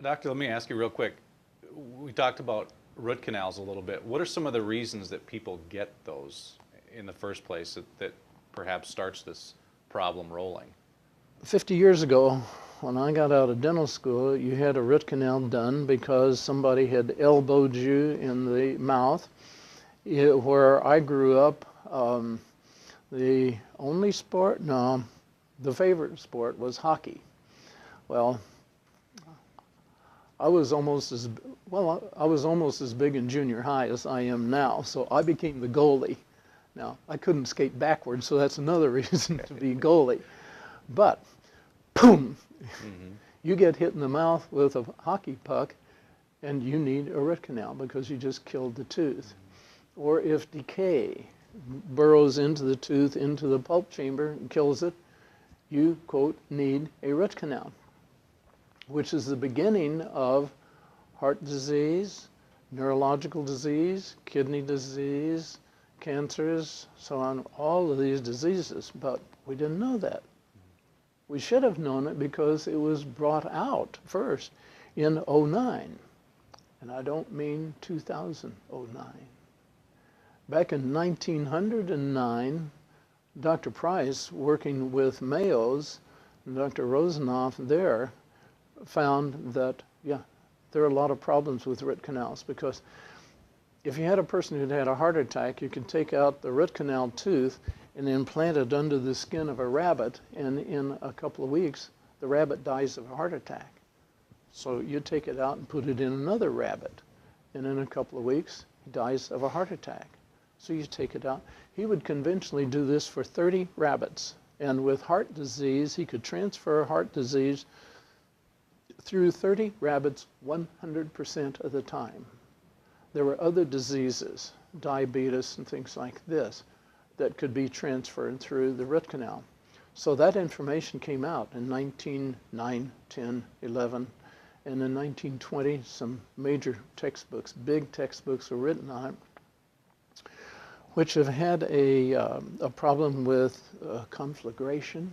Doctor, let me ask you real quick. We talked about root canals a little bit. What are some of the reasons that people get those in the first place that perhaps starts this problem rolling? 50 years ago, when I got out of dental school, you had a root canal done because somebody had elbowed you in the mouth. Where I grew up, the only sport, no, the favorite sport was hockey. Well, I was almost as big in junior high as I am now, so I became the goalie. Now, I couldn't skate backwards, so that's another reason to be goalie. But, boom, you get hit in the mouth with a hockey puck, and you need a root canal because you just killed the tooth. Or if decay burrows into the tooth, into the pulp chamber, and kills it, you, quote, need a root canal, which is the beginning of heart disease, neurological disease, kidney disease, cancers, so on, all of these diseases. But we didn't know that. We should have known it because it was brought out first in '09. And I don't mean 2009. Back in 1909, Dr. Price, working with Mayo's, Dr. Rosenoff there, found that, yeah, there are a lot of problems with root canals because if you had a person who'd had a heart attack, you could take out the root canal tooth and implant it under the skin of a rabbit, and in a couple of weeks, the rabbit dies of a heart attack. So you take it out and put it in another rabbit, and in a couple of weeks, he dies of a heart attack. So you take it out. He would conventionally do this for 30 rabbits, and with heart disease, he could transfer heart disease through 30 rabbits 100% of the time. There were other diseases, diabetes and things like this, that could be transferred through the root canal. So that information came out in 1909, 10, 11, and in 1920, some major textbooks, big textbooks were written on it, which have had a problem with conflagration.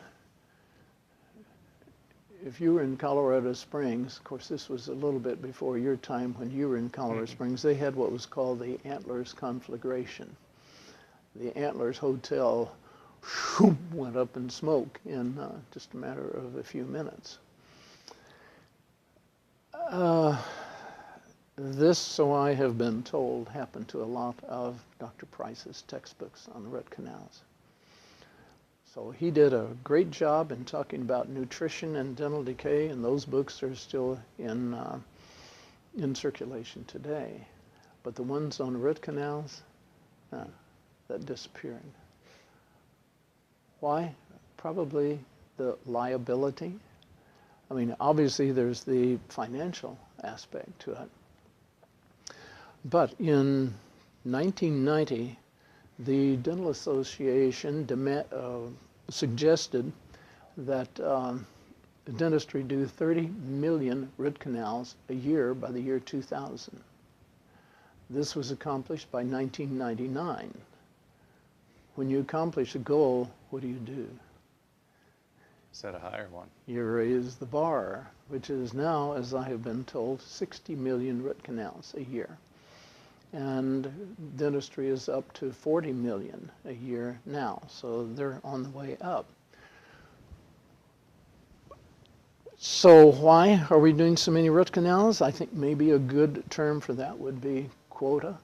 If you were in Colorado Springs, of course this was a little bit before your time when you were in Colorado Springs, they had what was called the Antlers conflagration. The Antlers Hotel went up in smoke in just a matter of a few minutes. This, so I have been told, happened to a lot of Dr. Price's textbooks on root canals. So he did a great job in talking about nutrition and dental decay, and those books are still in circulation today. But the ones on root canals, that disappearing. Why? Probably the liability. I mean, obviously there's the financial aspect to it. But in 1990, the Dental Association suggested that dentistry do 30 million root canals a year by the year 2000. This was accomplished by 1999. When you accomplish a goal, what do? Set a higher one. You raise the bar, which is now, as I have been told, 60 million root canals a year. And dentistry is up to 40 million a year now, so they're on the way up. So why are we doing so many root canals? I think maybe a good term for that would be quota.